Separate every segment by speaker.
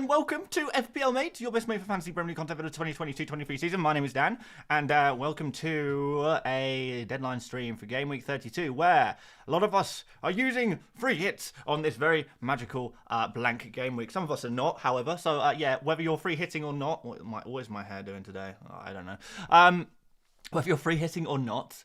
Speaker 1: and welcome to FPL Mate, your best mate for fantasy Premier League content for the 2022-23 season. My name is Dan, and welcome to a deadline stream for Gameweek 32, where a lot of us are using free hits on this very magical blank game week. Some of us are not, however, so yeah, whether you're free hitting or not, what is my hair doing today? Oh, I don't know. Whether you're free hitting or not,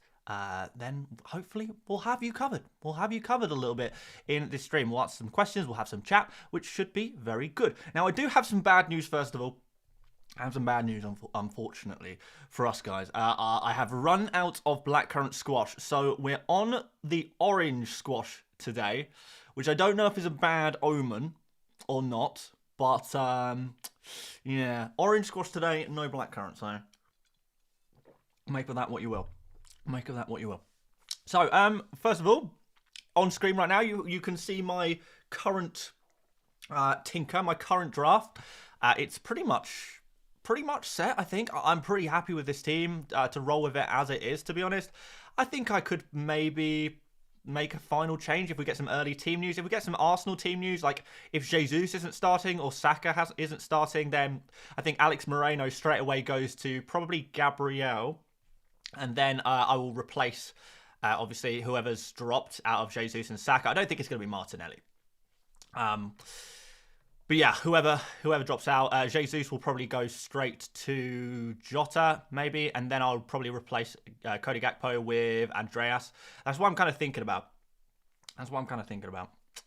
Speaker 1: then hopefully we'll have you covered. We'll have you covered a little bit in this stream. We'll answer some questions, we'll have some chat, which should be very good. Now, I do have some bad news, first of all. I have some bad news, unfortunately, for us guys. I have run out of blackcurrant squash, so we're on the orange squash today, which I don't know if is a bad omen or not, but yeah, orange squash today, no blackcurrant, so make of that what you will. Make of that what you will. So, first of all, on screen right now, you can see my current tinker, my current draft. It's pretty much set, I think. I'm pretty happy with this team to roll with it as it is, to be honest. I think I could maybe make a final change if we get some early team news. If we get some Arsenal team news, like if Jesus isn't starting or Saka isn't starting, then I think Alex Moreno straight away goes to probably Gabriel. And then I will replace, obviously, whoever's dropped out of Jesus and Saka. I don't think it's going to be Martinelli. But yeah, whoever drops out, Jesus will probably go straight to Jota, maybe. And then I'll probably replace Cody Gakpo with Andreas. That's what I'm kind of thinking about.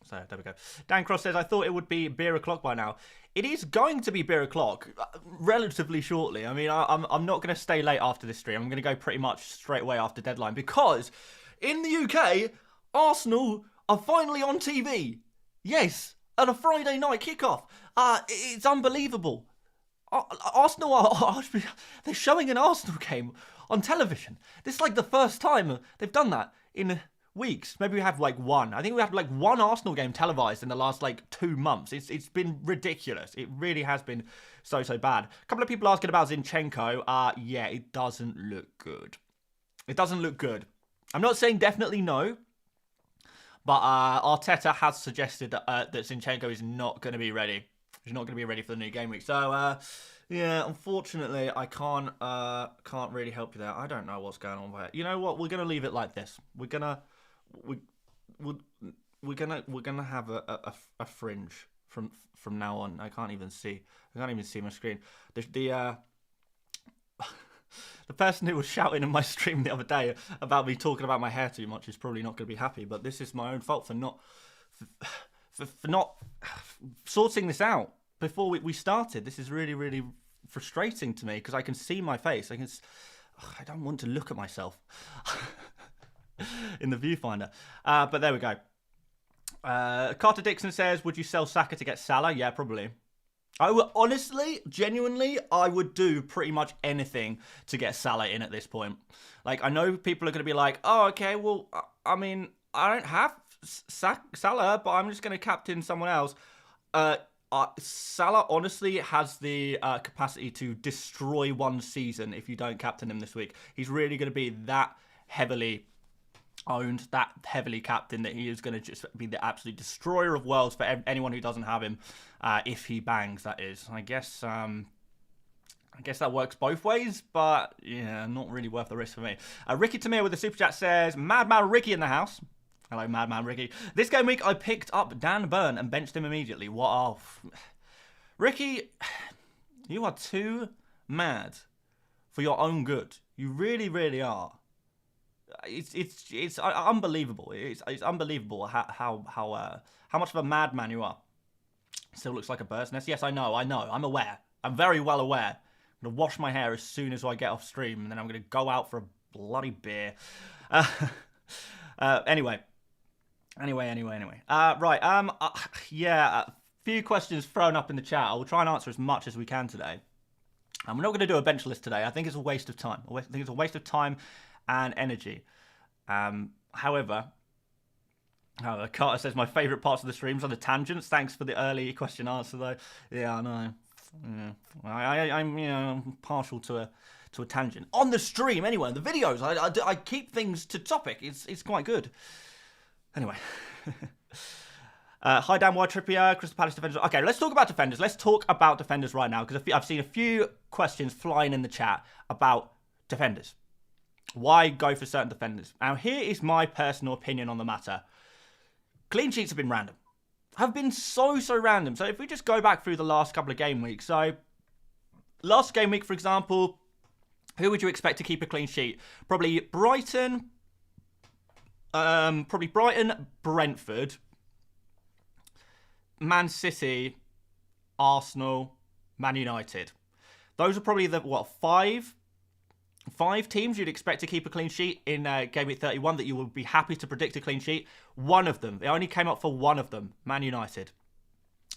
Speaker 1: So there we go. Dan Cross says, I thought it would be beer o'clock by now. It is going to be beer o'clock relatively shortly. I mean, I'm not going to stay late after this stream. I'm going to go pretty much straight away after deadline because in the UK, Arsenal are finally on TV. Yes, at a Friday night kickoff. It's unbelievable. Arsenal they're showing an Arsenal game on television. This is like the first time they've done that in weeks. Maybe we have like one. I think we had like one Arsenal game televised in the last like 2 months. It's been ridiculous. It really has been so bad. A couple of people asking about Zinchenko. Yeah, it doesn't look good. It doesn't look good. I'm not saying definitely no, but Arteta has suggested that Zinchenko is not going to be ready. He's not going to be ready for the new game week. So yeah, unfortunately, I can't really help you there. I don't know what's going on there. You know what? We're going to leave it like this. We're gonna have a fringe from now on. I can't even see my screen. The person who was shouting in my stream the other day about me talking about my hair too much is probably not going to be happy. But this is my own fault for not sorting this out before we started. This is really frustrating to me because I can see my face. I don't want to look at myself in the viewfinder. But there we go. Carter Dixon says, would you sell Saka to get Salah? Yeah, probably. I would, honestly, genuinely, I would do pretty much anything to get Salah in at this point. Like, I know people are going to be like, oh, okay, well, I mean, I don't have Salah, but I'm just going to captain someone else. Salah honestly has the capacity to destroy one season if you don't captain him this week. He's really going to be that heavily owned, that heavily captained, that he is going to just be the absolute destroyer of worlds for anyone who doesn't have him, if he bangs, that is. I guess that works both ways, but yeah, not really worth the risk for me. Ricky Tamir with the super chat says, Madman Ricky in the house. Hello, Madman Ricky. This game week, I picked up Dan Burn and benched him immediately. What off? Ricky, you are too mad for your own good. You really are. It's unbelievable. It's unbelievable how much of a madman you are. Still looks like a bird's nest. Yes, I know. I'm aware. I'm very well aware. I'm going to wash my hair as soon as I get off stream, and then I'm going to go out for a bloody beer. Anyway. Right. Yeah. A few questions thrown up in the chat. I will try and answer as much as we can today. And we're not going to do a bench list today. I think it's a waste of time. I think it's a waste of time and energy. However, Carter says my favourite parts of the streams are the tangents. Thanks for the early question answer, though. Yeah, I know. Yeah. I'm partial to a tangent on the stream. Anyway, the videos I keep things to topic. It's quite good. Anyway, High down wide Trippier, Crystal Palace defenders. Okay, let's talk about defenders. Let's talk about defenders right now because I've seen a few questions flying in the chat about defenders. Why go for certain defenders? Now, here is my personal opinion on the matter. Clean sheets have been random. Have been so random. So if we just go back through the last couple of game weeks. So last game week, for example, who would you expect to keep a clean sheet? Probably Brighton, Brentford, Man City, Arsenal, Man United. Those are probably the, five teams you'd expect to keep a clean sheet in Gameweek 31 that you will be happy to predict a clean sheet. One of them. They only came up for one of them, Man United.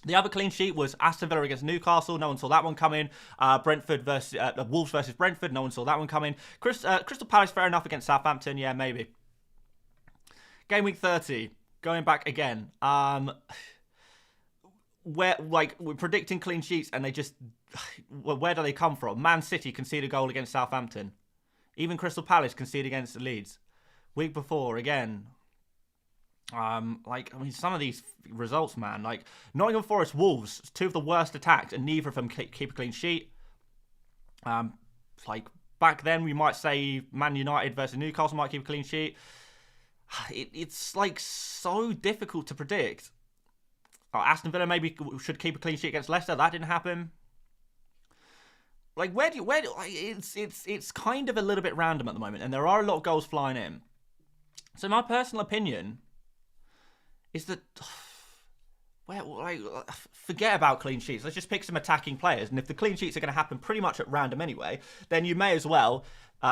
Speaker 1: The other clean sheet was Aston Villa against Newcastle. No one saw that one coming. Wolves versus Brentford. No one saw that one coming. Crystal Palace, fair enough, against Southampton. Yeah, maybe. Game week 30. Going back again. We're predicting clean sheets and they just... Where do they come from? Man City conceded a goal against Southampton. Even Crystal Palace conceded against Leeds. Week before, again... some of these results, man. Like, Nottingham Forest, Wolves, two of the worst attacks, and neither of them keep a clean sheet. Back then, we might say Man United versus Newcastle might keep a clean sheet. It's, so difficult to predict. Aston Villa maybe should keep a clean sheet against Leicester. That didn't happen. It's kind of a little bit random at the moment, and there are a lot of goals flying in. So my personal opinion is that, forget about clean sheets. Let's just pick some attacking players. And if the clean sheets are going to happen pretty much at random anyway, then you may as well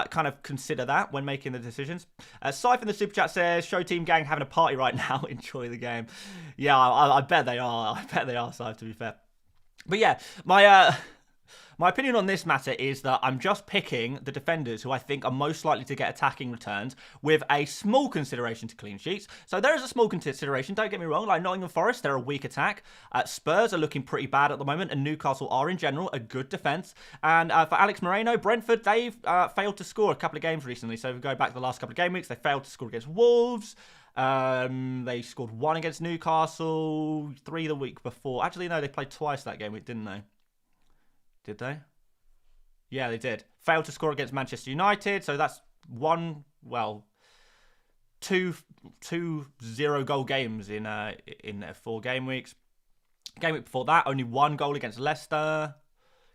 Speaker 1: kind of consider that when making the decisions. Syph in the Super Chat says, Show Team Gang having a party right now. Enjoy the game. Yeah, I bet they are. I bet they are, Syph, to be fair. But yeah, my opinion on this matter is that I'm just picking the defenders who I think are most likely to get attacking returns with a small consideration to clean sheets. So there is a small consideration, don't get me wrong. Like Nottingham Forest, they're a weak attack. Spurs are looking pretty bad at the moment, and Newcastle are in general a good defence. And for Alex Moreno, Brentford, they've failed to score a couple of games recently. So if we go back to the last couple of game weeks, they failed to score against Wolves. They scored 1 against Newcastle, 3 the week before. Actually, no, they played twice that game week, didn't they? Did they? Yeah, they did. Failed to score against Manchester United, so that's 2 0-goal games in 4 game weeks. Game week before that, only 1 goal against Leicester.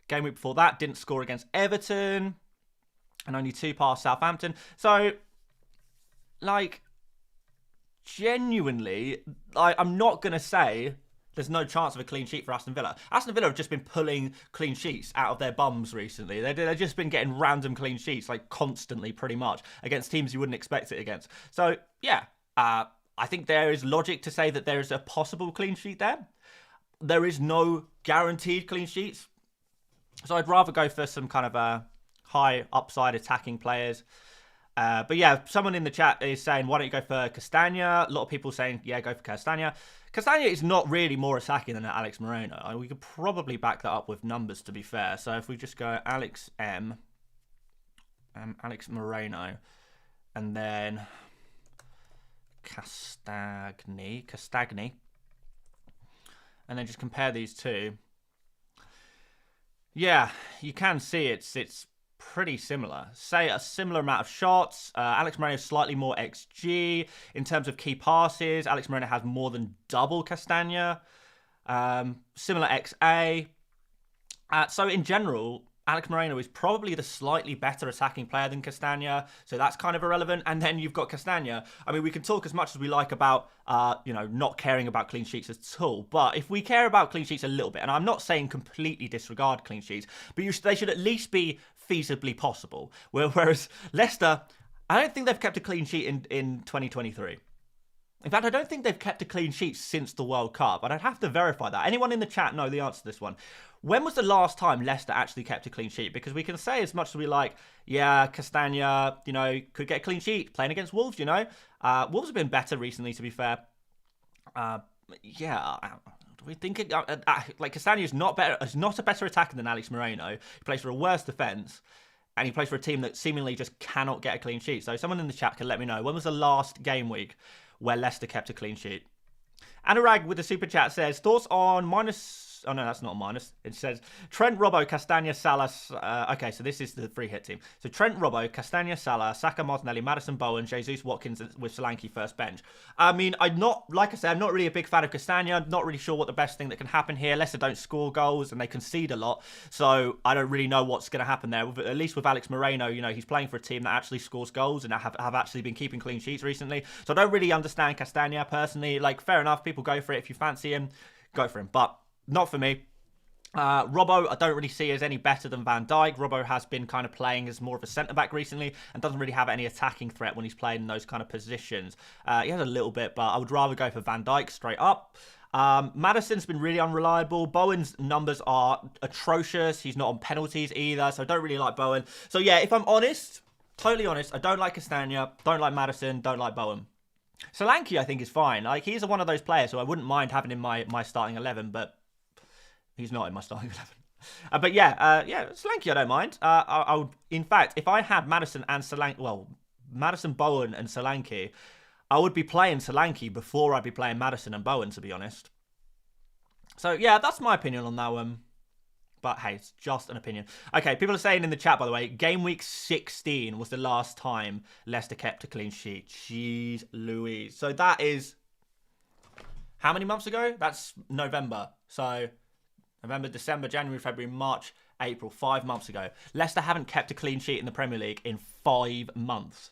Speaker 1: Game week before that, didn't score against Everton, and only 2 past Southampton. So, genuinely, I'm not going to say there's no chance of a clean sheet for Aston Villa. Aston Villa have just been pulling clean sheets out of their bums recently. They've just been getting random clean sheets, constantly, pretty much, against teams you wouldn't expect it against. So, yeah, I think there is logic to say that there is a possible clean sheet there. There is no guaranteed clean sheets. So I'd rather go for some kind of high upside attacking players. But yeah, someone in the chat is saying, why don't you go for Castagne? A lot of people saying, yeah, go for Castagne. Castagne is not really more attacking than Alex Moreno. We could probably back that up with numbers, to be fair. So if we just go Alex Moreno, and then Castagne, and then just compare these two. Yeah, you can see it's pretty similar. Say a similar amount of shots. Alex Moreno slightly more XG. In terms of key passes, Alex Moreno has more than double Castagne. Similar XA. So in general, Alex Moreno is probably the slightly better attacking player than Castagne, so that's kind of irrelevant. And then you've got Castagne. I mean, we can talk as much as we like about, not caring about clean sheets at all. But if we care about clean sheets a little bit, and I'm not saying completely disregard clean sheets, but they should at least be feasibly possible. Whereas Leicester, I don't think they've kept a clean sheet in 2023. In fact, I don't think they've kept a clean sheet since the World Cup, and I'd have to verify that. Anyone in the chat know the answer to this one? When was the last time Leicester actually kept a clean sheet? Because we can say as much as we like, yeah, Castagne, could get a clean sheet playing against Wolves, Wolves have been better recently, to be fair. We think Castagne is not a better attacker than Alex Moreno. He plays for a worse defence, and he plays for a team that seemingly just cannot get a clean sheet. So someone in the chat can let me know, when was the last game week where Leicester kept a clean sheet? Anurag with the super chat says, thoughts on minus... Oh, no, that's not a minus. It says, Trent, Robbo, Castagne, Salah... okay, so this is the free hit team. So Trent, Robbo, Castagne, Salah, Saka, Martinelli, Maddison, Bowen, Jesus, Watkins with Solanke first bench. I mean, like I said, I'm not really a big fan of Castagne. I'm not really sure what the best thing that can happen here. Leicester don't score goals and they concede a lot. So I don't really know what's going to happen there. At least with Alex Moreno, you know, he's playing for a team that actually scores goals and have actually been keeping clean sheets recently. So I don't really understand Castagne personally. Like, fair enough, people go for it. If you fancy him, go for him. But not for me. Robbo, I don't really see as any better than Van Dijk. Robbo has been kind of playing as more of a centre-back recently and doesn't really have any attacking threat when he's playing in those kind of positions. He has a little bit, but I would rather go for Van Dijk straight up. Maddison's been really unreliable. Bowen's numbers are atrocious. He's not on penalties either, so I don't really like Bowen. So yeah, if I'm honest, totally honest, I don't like Castagne, don't like Maddison, don't like Bowen. Solanke, I think, is fine. Like, he's one of those players who I wouldn't mind having in my starting 11, but he's not in my starting 11. But yeah, Solanke I don't mind. I would, in fact, if I had Maddison and Solanke, well, Maddison, Bowen and Solanke, I would be playing Solanke before I'd be playing Maddison and Bowen, to be honest. So yeah, that's my opinion on that one. But hey, it's just an opinion. Okay, people are saying in the chat, by the way, game week 16 was the last time Leicester kept a clean sheet. Jeez Louise. So that is how many months ago? That's November. So November, December, January, February, March, April, 5 months ago. Leicester haven't kept a clean sheet in the Premier League in 5 months.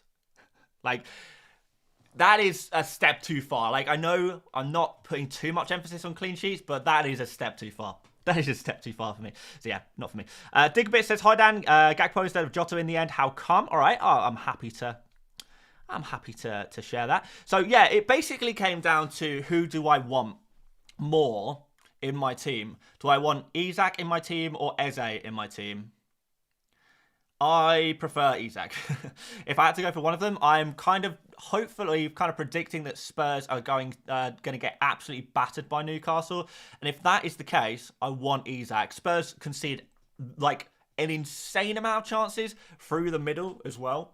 Speaker 1: Like, that is a step too far. Like, I know I'm not putting too much emphasis on clean sheets, but that is a step too far. That is a step too far for me. So yeah, not for me. Digbit says, hi Dan, Gakpo instead of Jota in the end. How come? All right, I'm happy to share that. So yeah, it basically came down to who do I want more in my team. Do I want Isak in my team or Eze in my team? I prefer Isak. If I had to go for one of them, I'm hopefully predicting that Spurs are going to get absolutely battered by Newcastle. And if that is the case, I want Isak. Spurs concede like an insane amount of chances through the middle as well.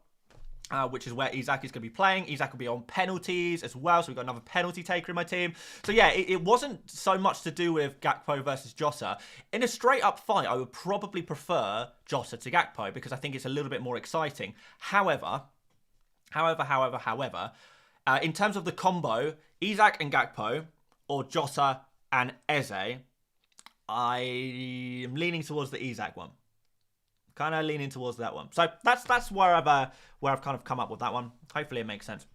Speaker 1: Which is where Isak is going to be playing. Isak will be on penalties as well, so we've got another penalty taker in my team. So yeah, it wasn't so much to do with Gakpo versus Jota. In a straight-up fight, I would probably prefer Jota to Gakpo because I think it's a little bit more exciting. However, in terms of the combo, Isak and Gakpo, or Jota and Eze, I am leaning towards the Isak one. Kind of leaning towards that one. So that's where I've kind of come up with that one. Hopefully it makes sense.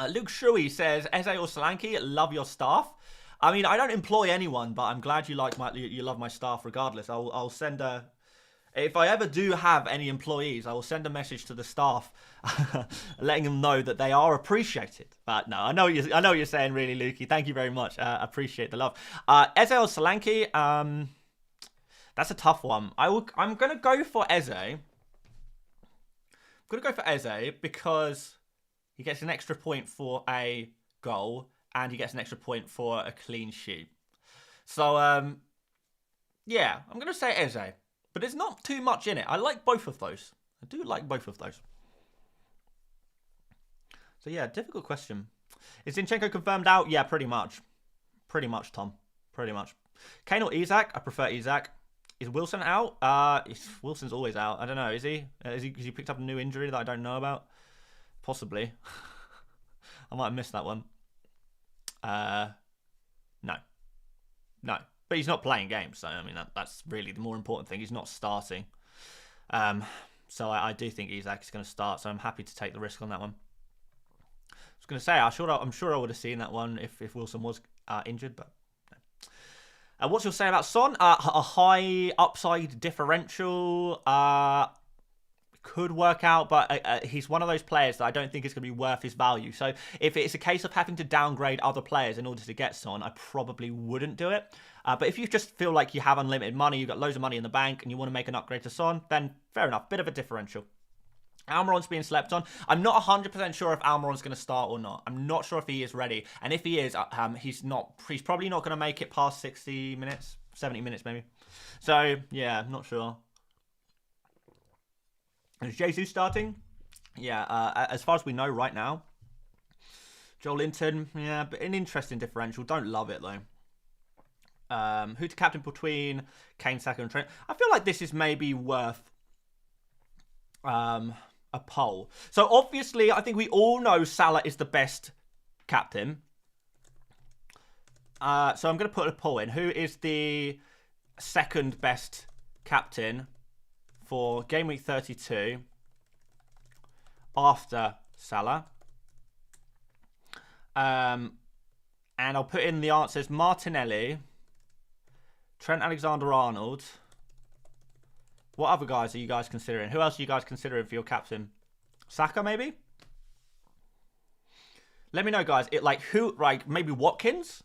Speaker 1: Luke Shuey says, Eze or Solanke, love your staff. I mean, I don't employ anyone, but I'm glad you love my staff regardless. I'll send a... If I ever do have any employees, I will send a message to the staff letting them know that they are appreciated. But no, I know what you're saying, really, Lukey. Thank you very much. Appreciate the love. Eze or Solanke... That's a tough one. I'm going to go for Eze. I'm going to go for Eze because he gets an extra point for a goal and he gets an extra point for a clean sheet. So, yeah, I'm going to say Eze. But there's not too much in it. I like both of those. I do like both of those. So, yeah, difficult question. Is Zinchenko confirmed out? Yeah, pretty much. Pretty much, Tom. Pretty much. Kane or Isak? I prefer Isak. Is Wilson out? Wilson's always out. I don't know. Is he? Has he picked up a new injury that I don't know about? Possibly. I might have missed that one. No. But he's not playing games, so I mean that's really the more important thing. He's not starting. So I do think Isak is going to start. So I'm happy to take the risk on that one. I was going to say I'm sure I would have seen that one if Wilson was injured, but. What's your say about Son? A high upside differential could work out, but he's one of those players that I don't think is going to be worth his value. So if it's a case of having to downgrade other players in order to get Son, I probably wouldn't do it. But if you just feel like you have unlimited money, you've got loads of money in the bank, and you want to make an upgrade to Son, then fair enough, bit of a differential. Almiron's being slept on. I'm not 100% sure if Almiron's going to start or not. I'm not sure if he is ready. And if he is, he's probably not going to make it past 60 minutes, 70 minutes maybe. So, yeah, I'm not sure. Is Jesus starting? Yeah, as far as we know right now, Joel Linton, yeah, but an interesting differential. Don't love it, though. Who to captain between Kane, Saka, and Trent? I feel like this is maybe worth a poll. So, obviously, I think we all know Salah is the best captain. So, I'm going to put a poll in. Who is the second best captain for Game Week 32 after Salah? And I'll put in the answers: Martinelli, Trent Alexander-Arnold. What other guys are you guys considering? Who else are you guys considering for your captain? Saka, maybe? Let me know, guys. Maybe Watkins?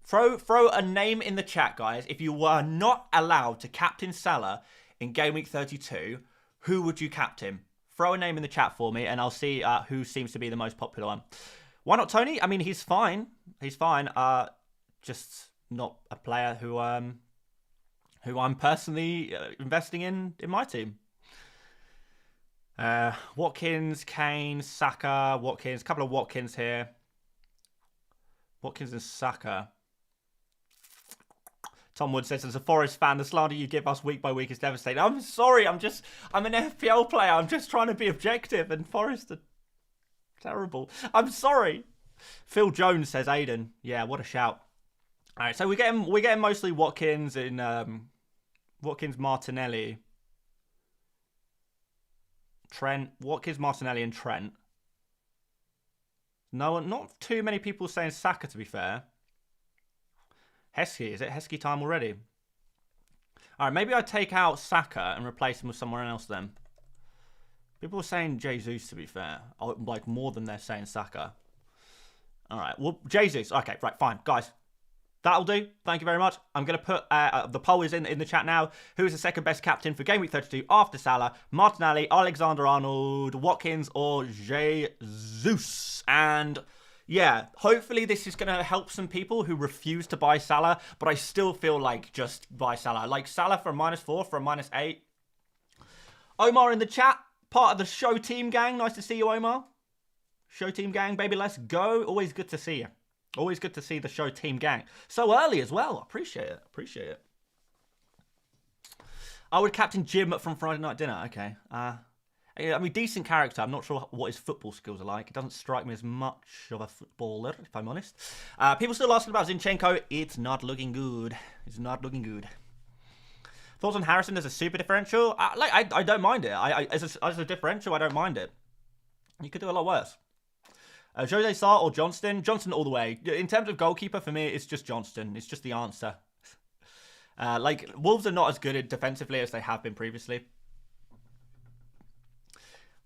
Speaker 1: Throw a name in the chat, guys. If you were not allowed to captain Salah in Game Week 32, who would you captain? Throw a name in the chat for me, and I'll see who seems to be the most popular one. Why not Tony? I mean, he's fine. He's fine. Just not a player who I'm personally investing in my team. Watkins, Kane, Saka, Watkins. A couple of Watkins here. Watkins and Saka. Tom Wood says, as a Forest fan, the slander you give us week by week is devastating. I'm sorry, I'm an FPL player. I'm just trying to be objective, and Forest are terrible. I'm sorry. Phil Jones says Aiden. Yeah, what a shout. All right, so we're getting mostly Watkins and Watkins, Martinelli, Trent. Watkins, Martinelli, and Trent. No, not too many people saying Saka, to be fair. Heskey, is it Heskey time already? All right, maybe I take out Saka and replace him with someone else then. People are saying Jesus, to be fair. Like, more than they're saying Saka. All right, well, Jesus. Okay, right, fine. Guys, that'll do. Thank you very much. I'm going to put the poll is in the chat now. Who is the second best captain for Game Week 32 after Salah? Martinelli, Alexander-Arnold, Watkins, or Jesus? And yeah, hopefully this is going to help some people who refuse to buy Salah, but I still feel like just buy Salah. Like Salah for a -4, for a -8. Omar in the chat, part of the show team gang. Nice to see you, Omar. Show team gang, baby, let's go. Always good to see you. Always good to see the show team gang. So early as well. Appreciate it. Appreciate it. I would captain Jim from Friday Night Dinner. Okay. I mean, decent character. I'm not sure what his football skills are like. It doesn't strike me as much of a footballer, if I'm honest. People still asking about Zinchenko. It's not looking good. It's not looking good. Thoughts on Harrison as a super differential? I don't mind it. As a differential, I don't mind it. You could do a lot worse. Jose Sarr or Johnston? Johnston all the way. In terms of goalkeeper, for me, it's just Johnston. It's just the answer. Wolves are not as good defensively as they have been previously.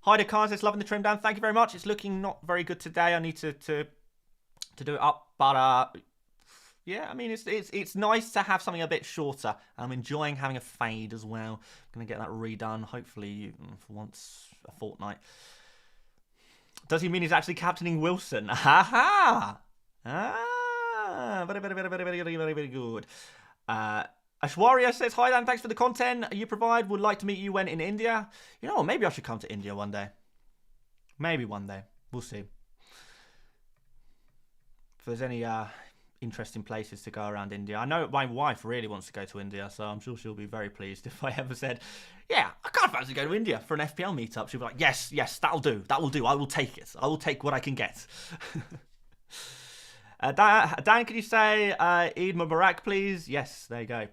Speaker 1: Hyder Khan says, loving the trim down. Thank you very much. It's looking not very good today. I need to do it up. But, yeah, I mean, it's nice to have something a bit shorter. I'm enjoying having a fade as well. I'm going to get that redone, hopefully, for once a fortnight. Does he mean he's actually captaining Wilson? Ha ha! Very, very, very, very, very, very, very good. Ashwarya says, hi Dan, thanks for the content you provide. Would like to meet you when in India. You know what, maybe I should come to India one day. Maybe one day. We'll see. If there's any interesting places to go around India. I know my wife really wants to go to India, so I'm sure she'll be very pleased if I ever said, yeah, I can't fancy going to India for an FPL meetup. She'll be like, yes, that'll do. That will do. I will take it. I will take what I can get. Dan, can you say Eid Mubarak, please? Yes, there you go.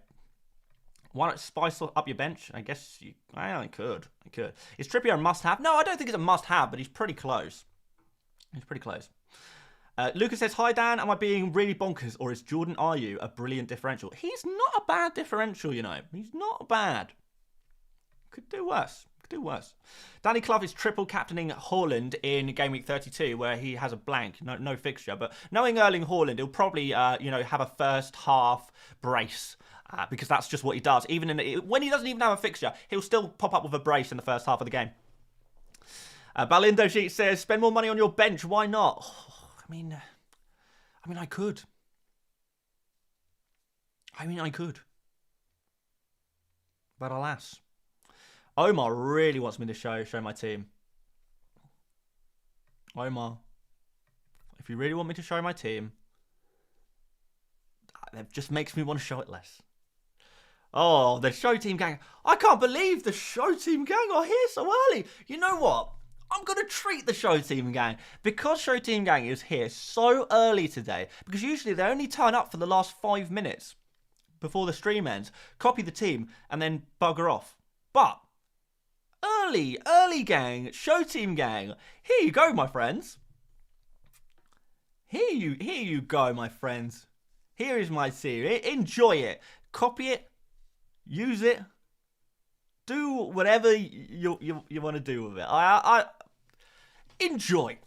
Speaker 1: Why not spice up your bench? I guess I could. Is Trippier a must-have? No, I don't think it's a must-have, but he's pretty close. Lucas says, hi Dan, am I being really bonkers, or is Jordan Ayew a brilliant differential? He's not a bad differential, you know. He's not bad. Could do worse. Danny Clough is triple captaining Haaland in Game Week 32, where he has a blank, no fixture. But knowing Erling Haaland, he'll probably have a first half brace. Because that's just what he does. Even when he doesn't even have a fixture, he'll still pop up with a brace in the first half of the game. Balindo Sheet says, spend more money on your bench. Why not? Oh, I mean, I could. But alas. Omar really wants me to show my team. Omar, if you really want me to show my team, that just makes me want to show it less. Oh, the show team gang. I can't believe the show team gang are here so early. You know what? I'm going to treat the show team gang. Because show team gang is here so early today, because usually they only turn up for the last 5 minutes before the stream ends, copy the team, and then bugger off. But early gang, show team gang. Here you go, my friends. Here you go, my friends. Here is my team. Enjoy it. Copy it. Use it. Do whatever you want to do with it. I enjoy.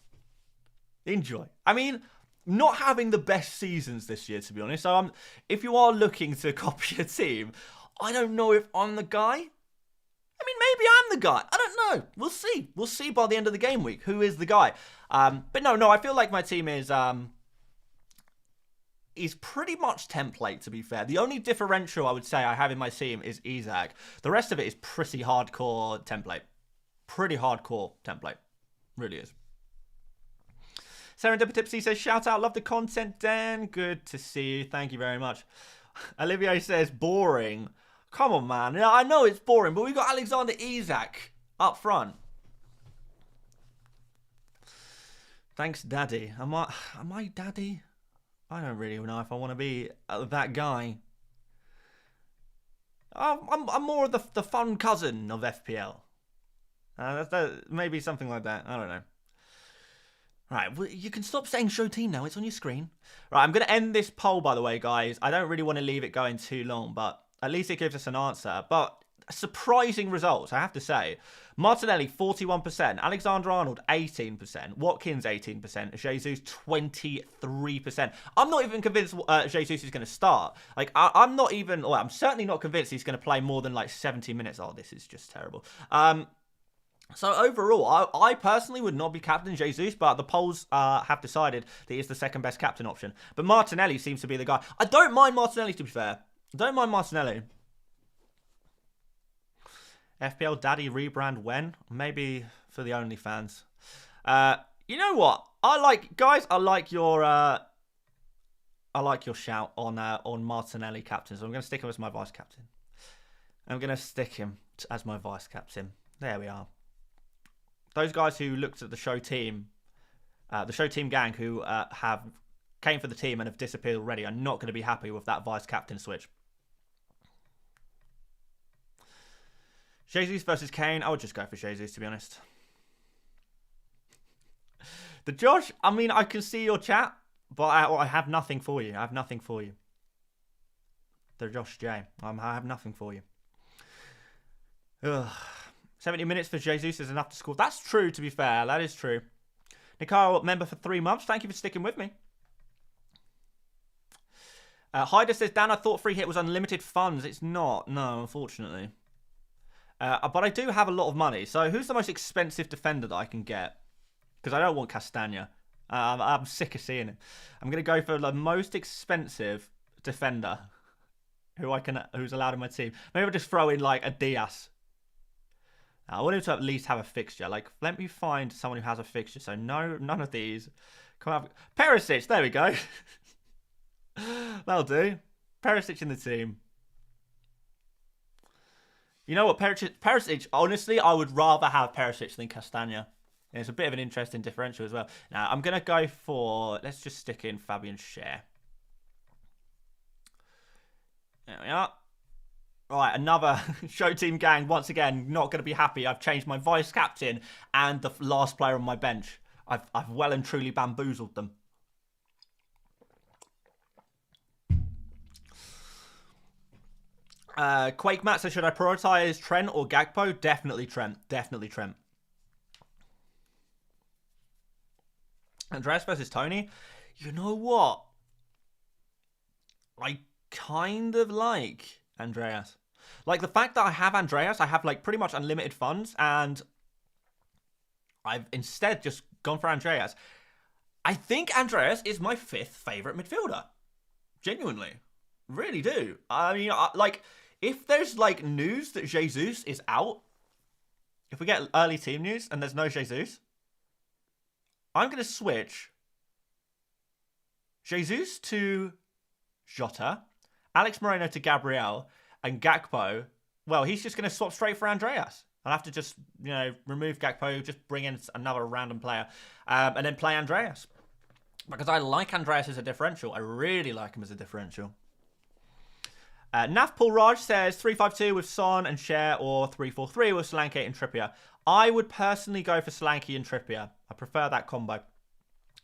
Speaker 1: I mean, not having the best seasons this year, to be honest. So if you are looking to copy a team, I don't know if I'm the guy. I mean, maybe I'm the guy. I don't know. We'll see. We'll see by the end of the game week who is the guy. But no, I feel like my team is pretty much template, to be fair. The only differential I would say I have in my team is Isaac. The rest of it is pretty hardcore template. Pretty hardcore template. Really is. Serendipity says, shout out, love the content, Dan. Good to see you. Thank you very much. Olivier says, boring. Come on, man. Yeah, I know it's boring, but we got Alexander Isak up front. Thanks, Daddy. Am I Daddy? I don't really know if I want to be that guy. I'm more of the fun cousin of FPL. Maybe something like that. I don't know. Right, well, you can stop saying show team now. It's on your screen. Right, I'm going to end this poll, by the way, guys. I don't really want to leave it going too long, but at least it gives us an answer. But surprising results, I have to say. Martinelli, 41%. Alexander-Arnold, 18%. Watkins, 18%. Jesus, 23%. I'm not even convinced Jesus is going to start. Like, I'm certainly not convinced he's going to play more than, like, 70 minutes. Oh, this is just terrible. So overall, I personally would not be captain Jesus, but the polls have decided that he's the second best captain option. But Martinelli seems to be the guy. I don't mind Martinelli, to be fair. I don't mind Martinelli. FPL Daddy rebrand when? Maybe for the OnlyFans. You know what? I like your shout on Martinelli captain. So I'm going to stick him as my vice captain. I'm going to stick him as my vice captain. There we are. Those guys who looked at the show team gang who came for the team and have disappeared already are not going to be happy with that vice captain switch. Jesus versus Kane. I would just go for Jesus, to be honest. The Josh, I mean, I can see your chat, but I have nothing for you. I have nothing for you. The Josh J. I have nothing for you. Ugh. 70 minutes for Jesus is enough to score. That's true, to be fair. That is true. Nikhil, member for 3 months. Thank you for sticking with me. Hyder says, Dan, I thought free hit was unlimited funds. It's not. No, unfortunately. But I do have a lot of money. So who's the most expensive defender that I can get? Because I don't want Castagne. I'm sick of seeing him. I'm going to go for the most expensive defender who's allowed in my team. Maybe I'll just throw in like a Diaz. I want him to at least have a fixture. Like, let me find someone who has a fixture. So none of these. Come on, Perisic. There we go. That'll do. Perisic in the team. You know what, Perisic, honestly, I would rather have Perisic than Castagne. It's a bit of an interesting differential as well. Now, I'm going to go for, let's just stick in Fabian Schär. There we are. Right, another show team gang. Once again, not going to be happy. I've changed my vice captain and the last player on my bench. I've well and truly bamboozled them. Quake Matt says, should I prioritise Trent or Gakpo? Definitely Trent. Definitely Trent. Andreas versus Tony. You know what? I kind of like Andreas. Like, the fact that I have Andreas, I have, like, pretty much unlimited funds, and I've instead just gone for Andreas. I think Andreas is my 5th favourite midfielder. Genuinely. Really do. I mean, like, if there's, like, news that Jesus is out, if we get early team news and there's no Jesus, I'm going to switch Jesus to Jota, Alex Moreno to Gabriel, and Gakpo. Well, he's just going to swap straight for Andreas. I'll have to just, remove Gakpo, just bring in another random player, and then play Andreas. Because I like Andreas as a differential. I really like him as a differential. Navpaul Raj says 3-5-2 with Son and Cher, or 3-4-3 with Solanke and Trippier. I would personally go for Solanke and Trippier. I prefer that combo.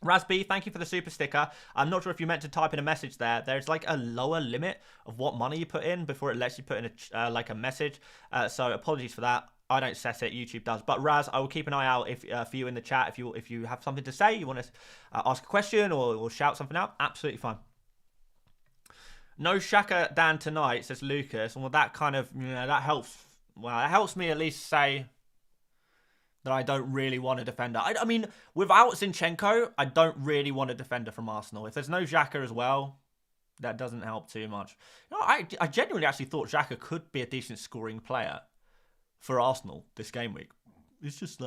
Speaker 1: Razby, thank you for the super sticker. I'm not sure if you meant to type in a message there. There's like a lower limit of what money you put in before it lets you put in a message. So apologies for that. I don't set it, YouTube does. But Raz, I will keep an eye out for you in the chat. If you have something to say, you want to ask a question or shout something out, absolutely fine. No Shaka Dan tonight, says Lucas. Well, that kind of, that helps. Well, that helps me at least say that I don't really want a defender. I mean, without Zinchenko, I don't really want a defender from Arsenal. If there's no Xhaka as well, that doesn't help too much. I genuinely actually thought Xhaka could be a decent scoring player for Arsenal this game week. It's just,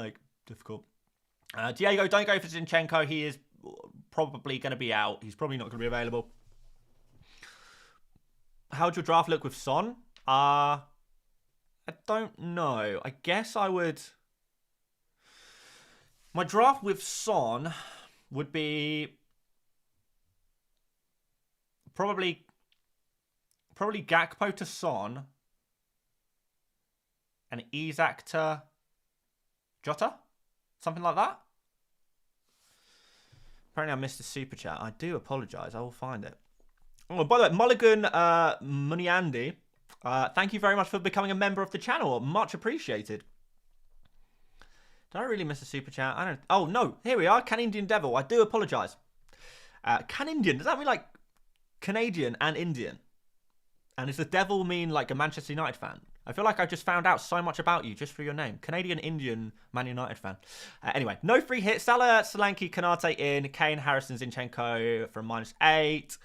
Speaker 1: difficult. Diego, don't go for Zinchenko. He is probably going to be out. He's probably not going to be available. How'd your draft look with Son? I don't know. I guess I would... My draft with Son would be probably Gakpo to Son and Isak to Jota, something like that. Apparently I missed the super chat. I do apologise. I will find it. Oh, by the way, Mulligan Muniandi, thank you very much for becoming a member of the channel. Much appreciated. Did I really miss a super chat? I don't... Oh, no. Here we are. Can Indian Devil. I do apologise. Can Indian. Does that mean, Canadian and Indian? And does the devil mean, a Manchester United fan? I feel like I just found out so much about you just for your name. Canadian, Indian, Man United fan. Anyway, no free hit. Salah, Solanke, Kanate in. Kane, Harrison, Zinchenko from -8.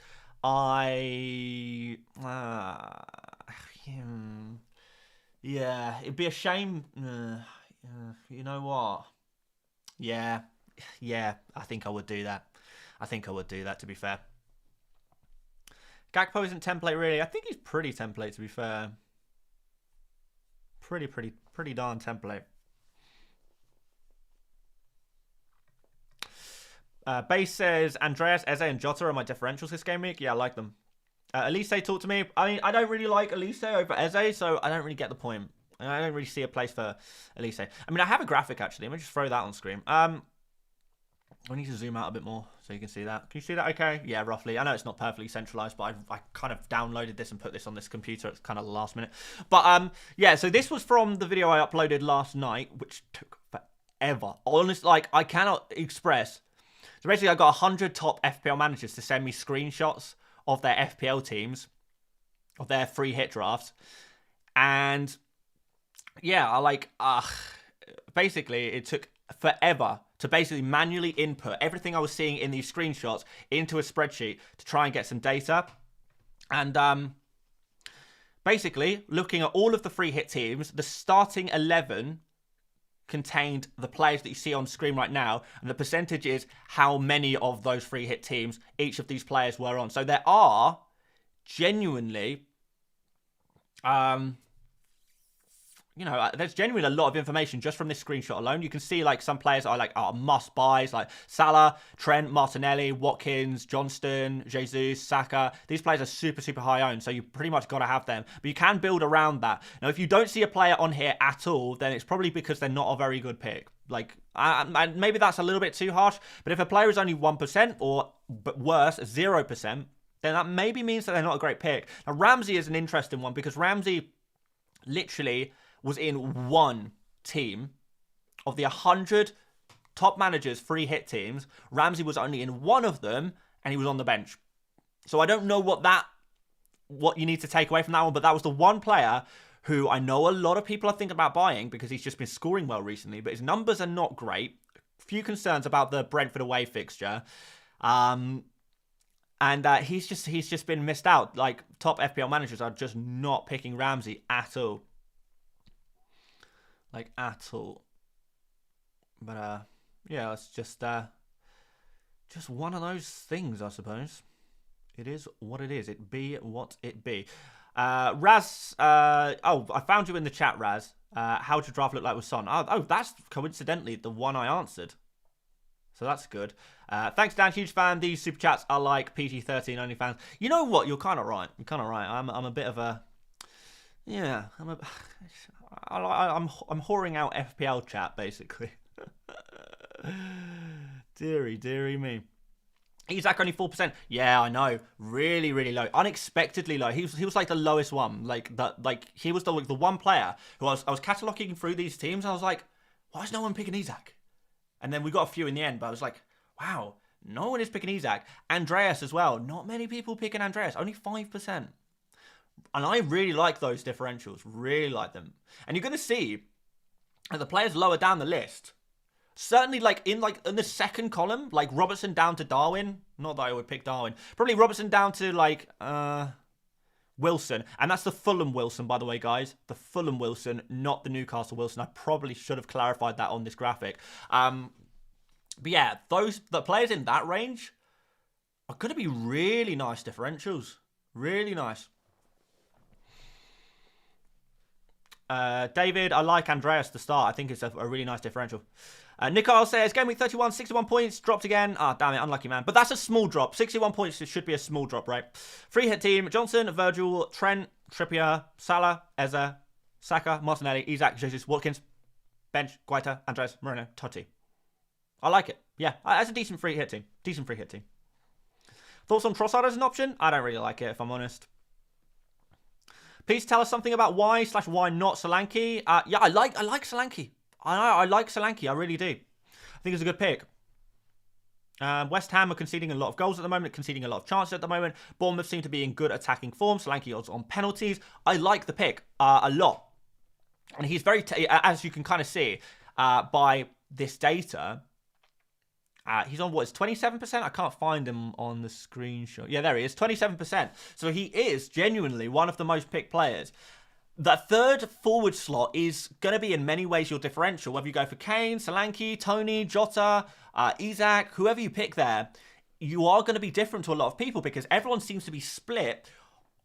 Speaker 1: Yeah, it'd be a shame... you know what? Yeah, I think I would do that. To be fair. Gakpo isn't template, really. I think he's pretty template, to be fair. Pretty darn template. Base says, Andreas, Eze, and Jota are my differentials this game week. Yeah, I like them. Elise, talk to me. I mean, I don't really like Elise over Eze, so I don't really get the point. I don't really see a place for Elise. I mean, I have a graphic, actually. Let me just throw that on screen. I need to zoom out a bit more so you can see that. Can you see that okay? Yeah, roughly. I know it's not perfectly centralized, but I kind of downloaded this and put this on this computer. It's kind of the last minute. But, yeah, so this was from the video I uploaded last night, which took forever. Honestly, I cannot express. So basically, I got 100 top FPL managers to send me screenshots of their FPL teams, of their free hit drafts. And... yeah, basically, it took forever to basically manually input everything I was seeing in these screenshots into a spreadsheet to try and get some data. And basically, looking at all of the free hit teams, the starting 11 contained the players that you see on screen right now, and the percentage is how many of those free hit teams each of these players were on. So there are genuinely... there's genuinely a lot of information just from this screenshot alone. You can see some players are must buys, like Salah, Trent, Martinelli, Watkins, Johnston, Jesus, Saka. These players are super, super high owned, so you pretty much got to have them. But you can build around that. Now, if you don't see a player on here at all, then it's probably because they're not a very good pick. Maybe that's a little bit too harsh, but if a player is only 1% or worse, 0%, then that maybe means that they're not a great pick. Now, Ramsey is an interesting one because Ramsey literally was in one team of the 100 top managers free hit teams. Ramsey was only in one of them, and he was on the bench. So I don't know what you need to take away from that one, but that was the one player who I know a lot of people are thinking about buying because he's just been scoring well recently, but his numbers are not great. Few concerns about the Brentford away fixture. And he's just been missed out. Top FPL managers are just not picking Ramsey at all. At all. But, yeah, let's just just one of those things, I suppose. It is what it is. It be what it be. Raz, I found you in the chat, Raz. How would your draft look like with Son? Oh, that's coincidentally the one I answered. So that's good. Thanks, Dan. Huge fan. These super chats are like PG-13 only fans. You know what? You're kind of right. You're kind of right. I'm a bit of a... Yeah, I'm whoring out FPL chat, basically. Deary me. Isaac only 4%. Yeah, I know. Really, really low. Unexpectedly low. He was like the lowest one. He was the one player who I was cataloging through these teams. And I was like, why is no one picking Isaac? And then we got a few in the end, but I was like, wow, no one is picking Isaac. Andreas as well. Not many people picking Andreas. Only 5%. And I really like those differentials. Really like them. And you're going to see that the players lower down the list, certainly in the second column, like Robertson down to Darwin. Not that I would pick Darwin. Probably Robertson down to Wilson. And that's the Fulham Wilson, by the way, guys. The Fulham Wilson, not the Newcastle Wilson. I probably should have clarified that on this graphic. But yeah, the players in that range are going to be really nice differentials. Really nice. David, I like Andreas to start. I think it's a really nice differential. Nicole says, Gameweek 31, 61 points, dropped again. Damn it, unlucky man. But that's a small drop. 61 points should be a small drop, right? Free hit team, Johnson, Virgil, Trent, Trippier, Salah, Eze, Saka, Martinelli, Isaac, Jesus, Watkins, bench, Guaita, Andres, Moreno, Totti. I like it. Yeah, that's a decent free hit team. Thoughts on Trossard as an option? I don't really like it, if I'm honest. Please tell us something about why/why not Solanke. Yeah, I like Solanke. I like Solanke. I really do. I think it's a good pick. West Ham are conceding a lot of goals at the moment, conceding a lot of chances at the moment. Bournemouth seem to be in good attacking form. Solanke is on penalties. I like the pick a lot. And he's very, as you can kind of see by this data, he's on, what, is 27%? I can't find him on the screenshot. Yeah, there he is, 27%. So he is genuinely one of the most picked players. That third forward slot is going to be in many ways your differential. Whether you go for Kane, Solanke, Tony, Jota, Isaac, whoever you pick there, you are going to be different to a lot of people because everyone seems to be split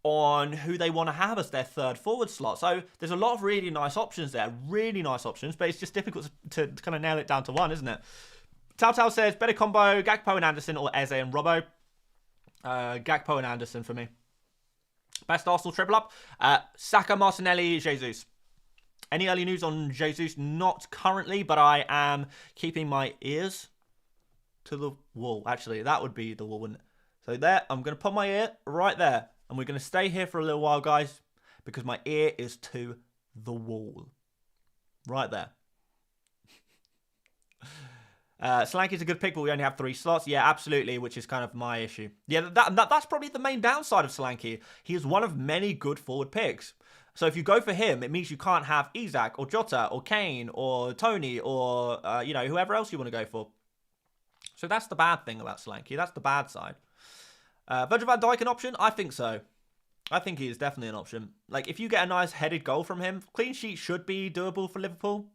Speaker 1: on who they want to have as their third forward slot. So there's a lot of really nice options there. Really nice options, but it's just difficult to kind of nail it down to one, isn't it? Tao says, better combo, Gakpo and Anderson or Eze and Robbo. Gakpo and Anderson for me. Best Arsenal triple up, Saka, Martinelli, Jesus. Any early news on Jesus? Not currently, but I am keeping my ears to the wall. Actually, that would be the wall, wouldn't it? So there, I'm going to put my ear right there. And we're going to stay here for a little while, guys, because my ear is to the wall. Right there. Solanke's a good pick, but we only have 3 slots. Yeah, absolutely, which is kind of my issue. Yeah, that's probably the main downside of Solanke. He is one of many good forward picks. So if you go for him, it means you can't have Isaac or Jota or Kane or Tony or, whoever else you want to go for. So that's the bad thing about Solanke. That's the bad side. Virgil van Dijk an option? I think so. I think he is definitely an option. Like, if you get a nice headed goal from him, clean sheet should be doable for Liverpool.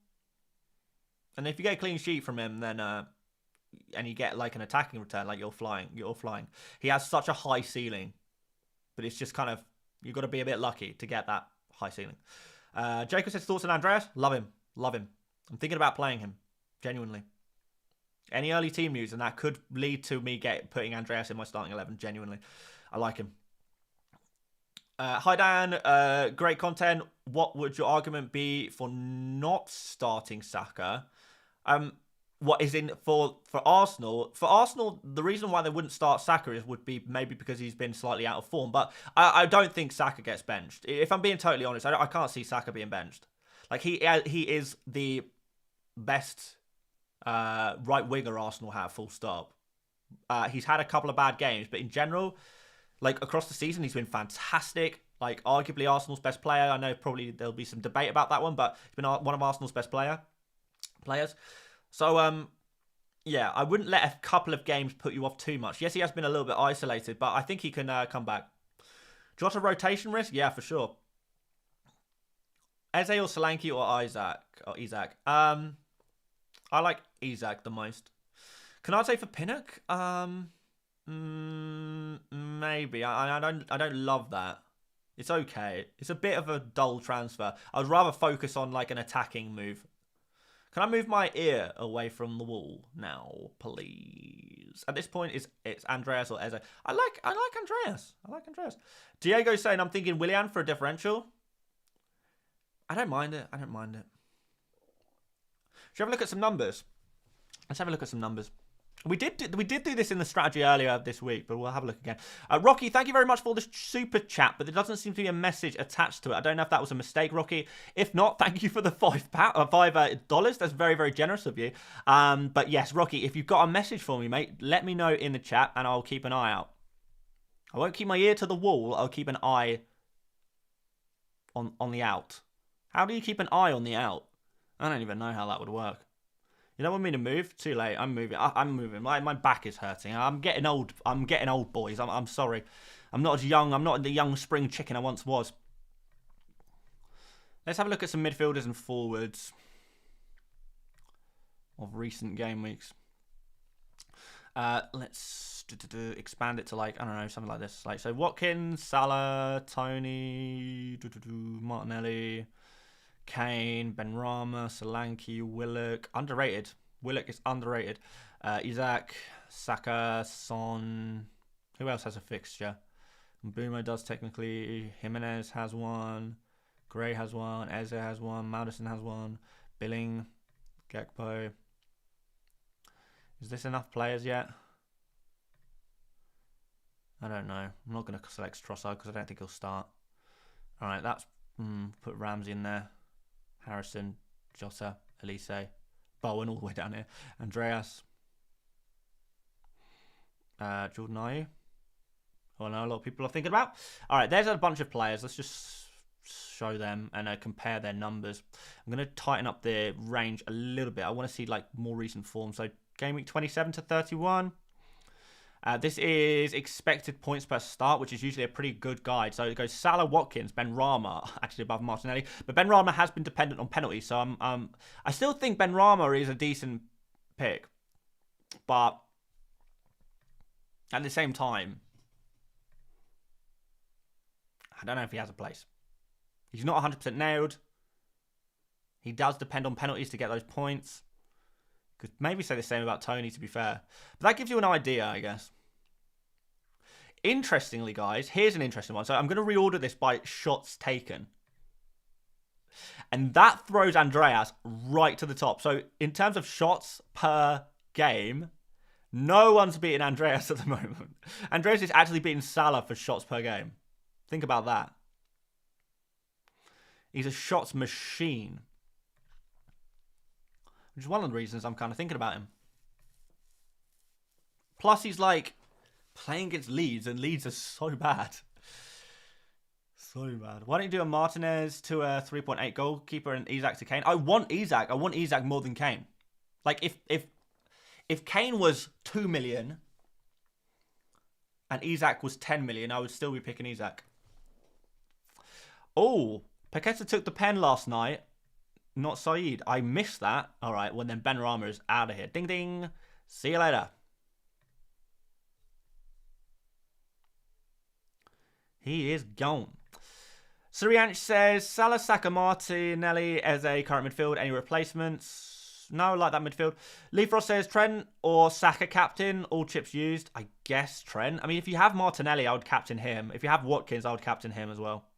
Speaker 1: And if you get a clean sheet from him, then and you get like an attacking return, like you're flying. He has such a high ceiling, but it's just kind of, you've got to be a bit lucky to get that high ceiling. Jacob says thoughts on Andreas. Love him. I'm thinking about playing him, genuinely. Any early team news, and that could lead to me putting Andreas in my starting 11. Genuinely, I like him. Hi Dan, great content. What would your argument be for not starting Saka? What is in for Arsenal? For Arsenal, the reason why they wouldn't start Saka would be maybe because he's been slightly out of form. But I don't think Saka gets benched. If I'm being totally honest, I can't see Saka being benched. Like he is the best right winger Arsenal have. Full stop. He's had a couple of bad games, but in general, like across the season, he's been fantastic. Like arguably Arsenal's best player. I know probably there'll be some debate about that one, but he's been one of Arsenal's best players. So yeah, I wouldn't let a couple of games put you off too much. Yes, he has been a little bit isolated, but I think he can come back. Jota rotation risk? Yeah, for sure. Eze or Solanke or Isaac? I like Isaac the most. Canate for Pinnock? Maybe. I don't love that. It's okay. It's a bit of a dull transfer. I'd rather focus on like an attacking move. Can I move my ear away from the wall now, please? At this point, it's Andreas or Eze. I like Andreas. Diego's saying I'm thinking Willian for a differential. I don't mind it. Should we have a look at some numbers? Let's have a look at some numbers. We did do this in the strategy earlier this week, but we'll have a look again. Rocky, thank you very much for the super chat, but there doesn't seem to be a message attached to it. I don't know if that was a mistake, Rocky. If not, thank you for the $5. That's very, very generous of you. But yes, Rocky, if you've got a message for me, mate, let me know in the chat, and I'll keep an eye out. I won't keep my ear to the wall. I'll keep an eye on the out. How do you keep an eye on the out? I don't even know how that would work. You don't want me to move? Too late. I'm moving. I'm moving. My back is hurting. I'm getting old. Boys. I'm sorry. I'm not as young. I'm not the young spring chicken I once was. Let's have a look at some midfielders and forwards of recent game weeks. Let's expand it to like, I don't know, something like this. Like, so Watkins, Salah, Tony, Martinelli, Kane, Benrahma, Solanke, Willock. Underrated. Willock is underrated. Isaac, Saka, Son. Who else has a fixture? Mbumo does technically. Jimenez has one. Gray has one. Eze has one. Madison has one. Billing. Gakpo. Is this enough players yet? I don't know. I'm not going to select Trossard because I don't think he'll start. All right, that's... put Ramsey in there. Harrison, Jota, Elise, Bowen all the way down here. Andreas. Jordan Ayew. Oh, I know a lot of people are thinking about. All right, there's a bunch of players. Let's just show them and compare their numbers. I'm going to tighten up the range a little bit. I want to see like more recent form. So game week 27 to 31. This is expected points per start, which is usually a pretty good guide. So it goes Salah, Watkins, Benrahma, actually above Martinelli. But Benrahma has been dependent on penalties. So I still think Benrahma is a decent pick. But at the same time, I don't know if he has a place. He's not 100% nailed. He does depend on penalties to get those points. Could maybe say the same about Tony, to be fair. But that gives you an idea, I guess. Interestingly, guys, here's an interesting one. So I'm going to reorder this by shots taken. And that throws Andreas right to the top. So in terms of shots per game, no one's beating Andreas at the moment. Andreas is actually beating Salah for shots per game. Think about that. He's a shots machine. Which is one of the reasons I'm kind of thinking about him. Plus, he's like playing against Leeds, and Leeds are so bad. So bad. Why don't you do a Martinez to a 3.8 goalkeeper and Isak to Kane? I want Isak. I want Isak more than Kane. Like, if Kane was 2 million and Isak was 10 million, I would still be picking Isak. Oh, Paqueta took the pen last night. Not Saeed. I missed that. All right, well then Benrahma is out of here. Ding, ding. See you later. He is gone. Surianch says, Salah, Saka, Martinelli, Eze, current midfield. Any replacements? No, like that midfield. Lee Frost says, Trent or Saka captain. All chips used. I guess Trent. I mean, if you have Martinelli, I would captain him. If you have Watkins, I would captain him as well.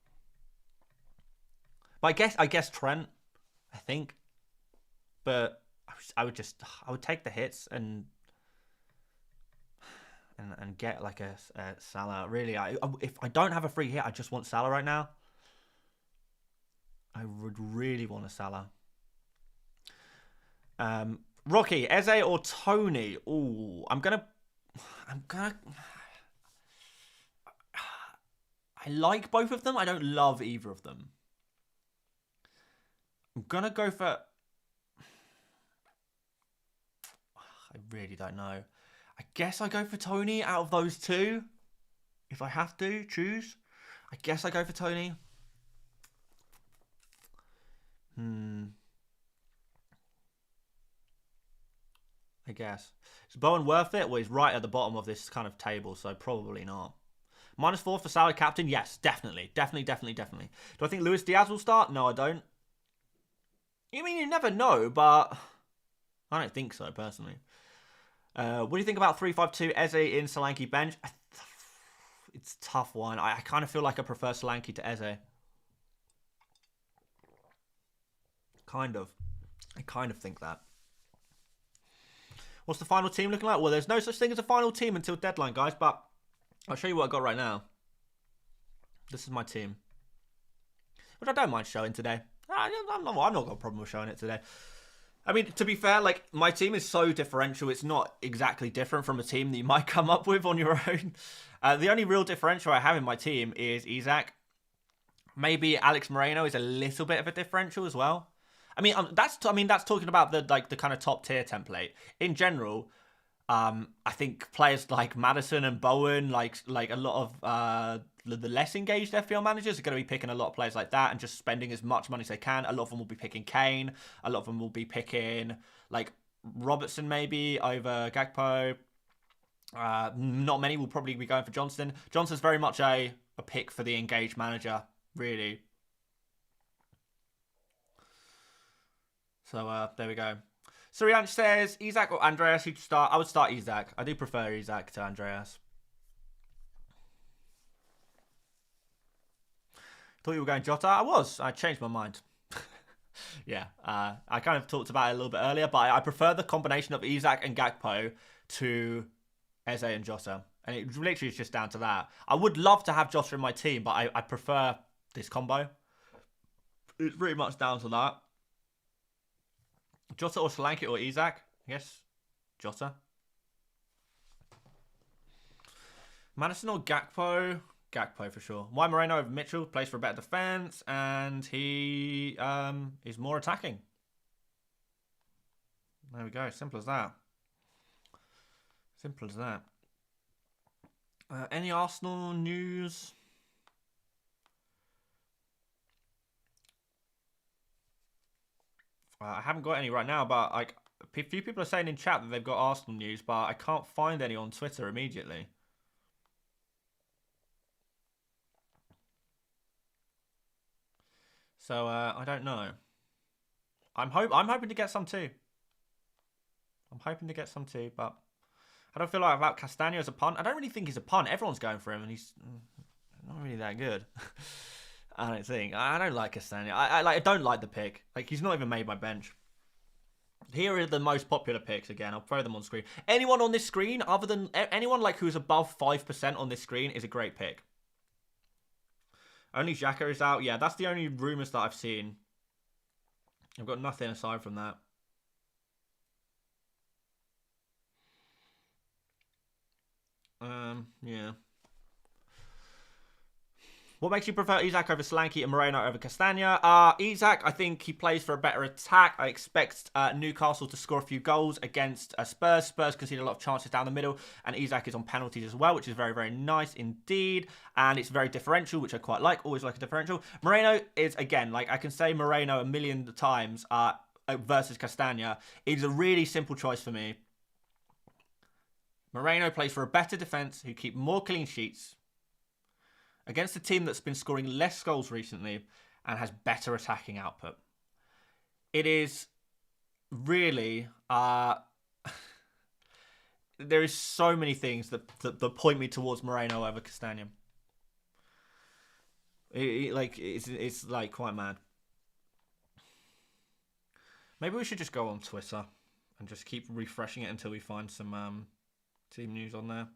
Speaker 1: But I guess Trent. I think, but I would take the hits and get like a Salah. Really, if I don't have a free hit, I just want Salah right now. I would really want a Salah. Rocky, Eze or Tony? Ooh, I'm gonna. I like both of them. I don't love either of them. I'm going to go for... I really don't know. I guess I go for Tony out of those two. If I have to choose. I guess I go for Tony. I I guess. Is Bowen worth it? Well, he's right at the bottom of this kind of table, so probably not. -4 for Salah captain? Yes, definitely. Definitely. Do I think Luis Diaz will start? No, I don't. I mean, you never know, but I don't think so, personally. What do you think about 3-5-2 Eze in Solanke bench? It's a tough one. I kind of feel like I prefer Solanke to Eze. Kind of. I kind of think that. What's the final team looking like? Well, there's no such thing as a final team until deadline, guys, but I'll show you what I got right now. This is my team, which I don't mind showing today. I've not got a problem with showing it today. I mean, to be fair, like, my team is so differential. It's not exactly different from a team that you might come up with on your own. The only real differential I have in my team is Isak. Maybe Alex Moreno is a little bit of a differential as well. I mean, that's talking about the kind of top tier template. In general, I think players like Maddison and Bowen, like a lot of the less engaged FPL managers are going to be picking a lot of players like that and just spending as much money as they can. A lot of them will be picking Kane. A lot of them will be picking like Robertson maybe over Gakpo. Not many will probably be going for Johnston. Johnston's very much a pick for the engaged manager, really. So there we go. Surianch says, Isak or Andreas, who'd start? I would start Isak. I do prefer Isak to Andreas. Thought you were going Jota? I was. I changed my mind. Yeah. I kind of talked about it a little bit earlier, but I prefer the combination of Isak and Gakpo to Eze and Jota. And it literally is just down to that. I would love to have Jota in my team, but I prefer this combo. It's pretty much down to that. Jota or Solanke or Isak? I guess Jota. Maddison or Gakpo? Gakpo for sure. Why Moreno over Mitchell? Plays for a better defense, and he is more attacking. There we go. Simple as that. Simple as that. Any Arsenal news? I haven't got any right now, but like a few people are saying in chat that they've got Arsenal news, but I can't find any on Twitter immediately. So I don't know. I'm hoping to get some too. I'm hoping to get some too, but I don't feel like about Castagne as a punt. I don't really think he's a punt. Everyone's going for him, and he's not really that good. I don't think. I don't like Castagne. I don't like the pick. Like, he's not even made my bench. Here are the most popular picks again. I'll throw them on screen. Anyone on this screen, other than anyone like who's above 5% on this screen, is a great pick. Only Xhaka is out. Yeah, that's the only rumours that I've seen. I've got nothing aside from that. Yeah. What makes you prefer Isak over Solanke and Moreno over Castagne? Isak, I think he plays for a better attack. I expect Newcastle to score a few goals against Spurs. Spurs concede a lot of chances down the middle, and Isak is on penalties as well, which is very, very nice indeed. And it's very differential, which I quite like. Always like a differential. Moreno is, again, like I can say Moreno a million times versus Castagne. It is a really simple choice for me. Moreno plays for a better defence who keep more clean sheets against a team that's been scoring less goals recently and has better attacking output. It is really... there is so many things that point me towards Moreno over Castagne. It's like quite mad. Maybe we should just go on Twitter and just keep refreshing it until we find some team news on there.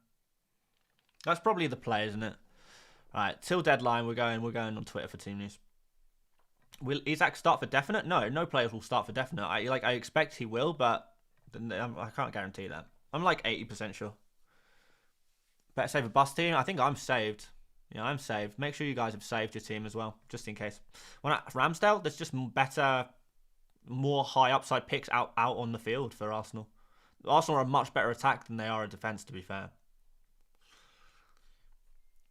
Speaker 1: That's probably the play, isn't it? All right, till deadline, we're going on Twitter for team news. Will Isak start for definite? No players will start for definite. I expect he will, but I can't guarantee that. I'm like 80% sure. Better save a bus team. I think I'm saved. Yeah, I'm saved. Make sure you guys have saved your team as well, just in case. When at Ramsdale, there's just better, more high upside picks out on the field for Arsenal. Arsenal are a much better attack than they are a defence, to be fair.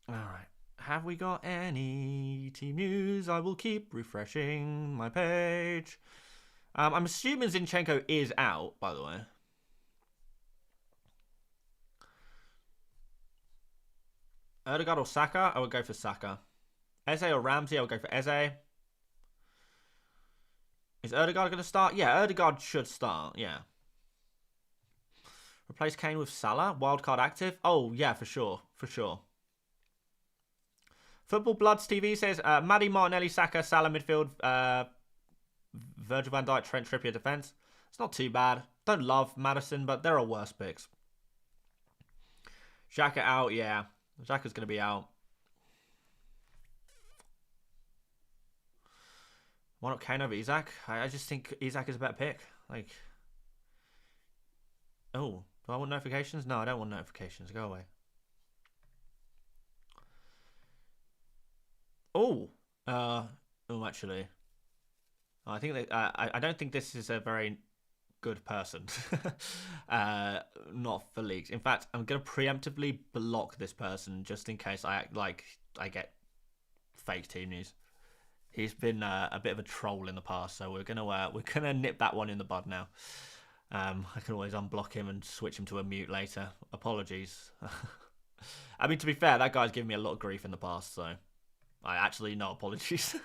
Speaker 1: All right. Have we got any team news? I will keep refreshing my page. I'm assuming Zinchenko is out, by the way. Odegaard or Saka? I would go for Saka. Eze or Ramsey? I would go for Eze. Is Odegaard going to start? Yeah, Odegaard should start. Yeah. Replace Kane with Salah. Wildcard active. Oh, yeah, for sure. For sure. Football Bloods TV says Maddie, Martinelli, Saka, Salah midfield, Virgil van Dijk, Trent Trippier defence. It's not too bad. Don't love Maddison, but there are worse picks. Xhaka out, yeah. Xhaka's going to be out. Why not Kane over Isak? I just think Isak is a better pick. Like, oh, do I want notifications? No, I don't want notifications. Go away. Actually, I think that I don't think this is a very good person. Not for leaks. In fact, I'm gonna preemptively block this person just in case I get fake team news. He's been a bit of a troll in the past, so we're gonna nip that one in the bud now. I can always unblock him and switch him to a mute later. Apologies. I mean, to be fair, that guy's given me a lot of grief in the past, so I actually no apologies.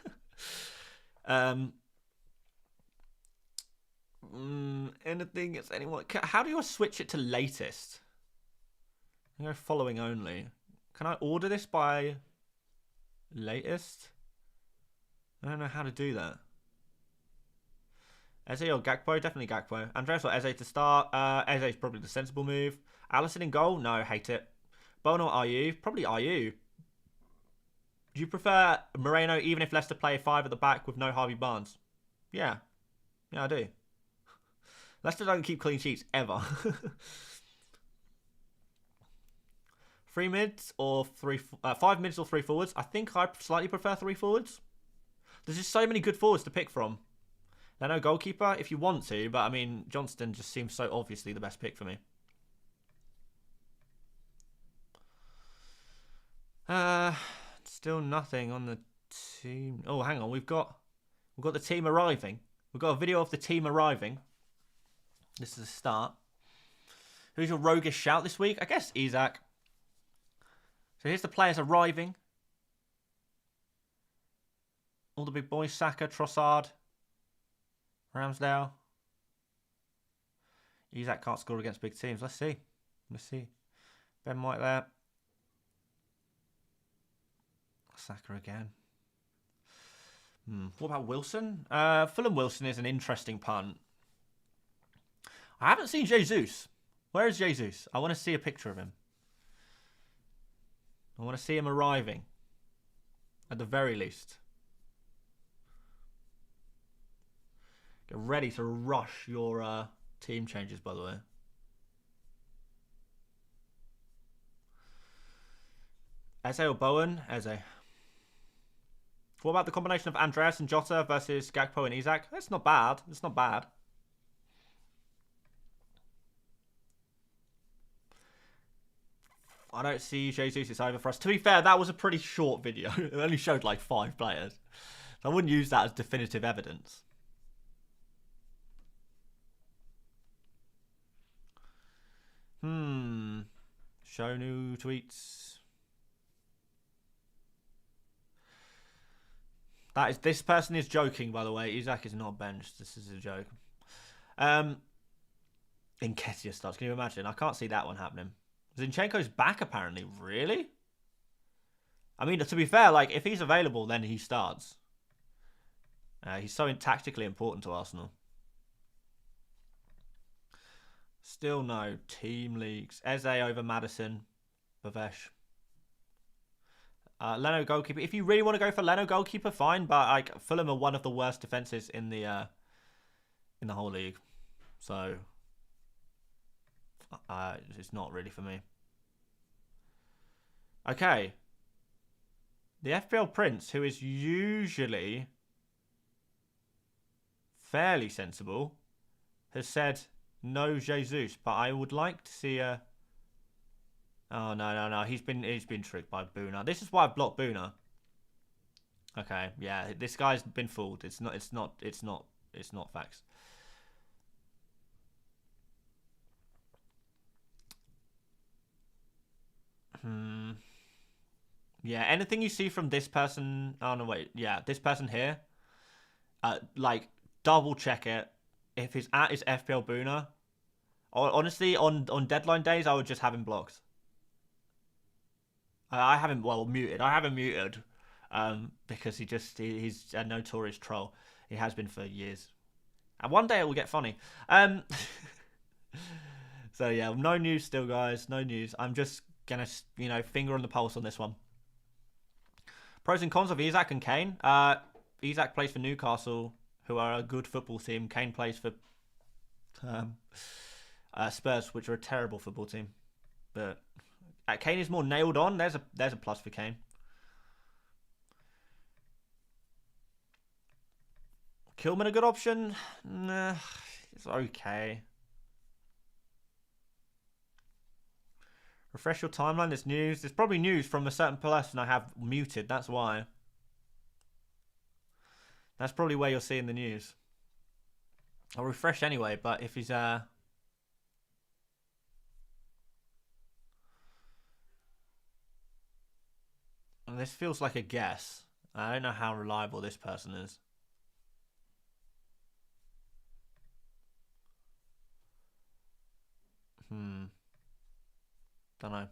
Speaker 1: Anything? Is anyone? How do you switch it to latest? I go following only. Can I order this by latest? I don't know how to do that. Eze or Gakpo? Definitely Gakpo. Andreas or Eze to start. Eze is probably the sensible move. Alisson in goal? No, hate it. Bono or Ayew? Probably Ayew. Do you prefer Moreno even if Leicester play 5 at the back with no Harvey Barnes? Yeah. Yeah, I do. Leicester don't keep clean sheets ever. 3 mids or 5 mids or 3 forwards? I think I slightly prefer 3 forwards. There's just so many good forwards to pick from. Leno goalkeeper if you want to, but I mean Johnston just seems so obviously the best pick for me. Still nothing on the team. Oh, hang on, we've got the team arriving. We've got a video of the team arriving. This is a start. Who's your roguish shout this week? I guess Isak. So here's the players arriving. All the big boys: Saka, Trossard, Ramsdale. Isak can't score against big teams. Let's see. Ben White there. Saka again. What about Wilson? Fulham Wilson is an interesting punt. I haven't seen Jesus. Where is Jesus? I want to see a picture of him. I want to see him arriving. At the very least. Get ready to rush your team changes, by the way. Eze or Bowen? Eze. What about the combination of Andreas and Jota versus Gakpo and Isak? That's not bad. It's not bad. I don't see Jesus. It's over for us. To be fair, that was a pretty short video. It only showed like 5 players. So I wouldn't use that as definitive evidence. Show new tweets. This person is joking, by the way. Isak is not benched. This is a joke. Nketiah starts. Can you imagine? I can't see that one happening. Zinchenko's back, apparently. Really? I mean, to be fair, like, if he's available, then he starts. He's so tactically important to Arsenal. Still no team leagues. Eze over Maddison. Bavesh. Leno goalkeeper. If you really want to go for Leno goalkeeper, fine. But like Fulham are one of the worst defenses in the whole league, so it's not really for me. Okay. The FPL Prince, who is usually fairly sensible, has said no Jesus, but I would like to see a. Oh no! He's been tricked by Boona. This is why I blocked Boona. Okay, yeah, this guy's been fooled. It's not facts. Yeah, anything you see from this person... Oh, no, wait. Yeah, this person here. Like, double check it. If his @ is FPL Booner... Honestly, on deadline days, I would just have him blocked. I have him, well, muted. I have him muted because he's a notorious troll. He has been for years. And one day it will get funny. So, yeah, no news still, guys. No news. I'm just going to, finger on the pulse on this one. Pros and cons of Isak and Kane. Isak plays for Newcastle, who are a good football team. Kane plays for Spurs, which are a terrible football team. But Kane is more nailed on. There's a plus for Kane. Kilman a good option? Nah, it's okay. Refresh your timeline. There's news. There's probably news from a certain person I have muted. That's why. That's probably where you're seeing the news. I'll refresh anyway, but if he's this feels like a guess. I don't know how reliable this person is. Don't know.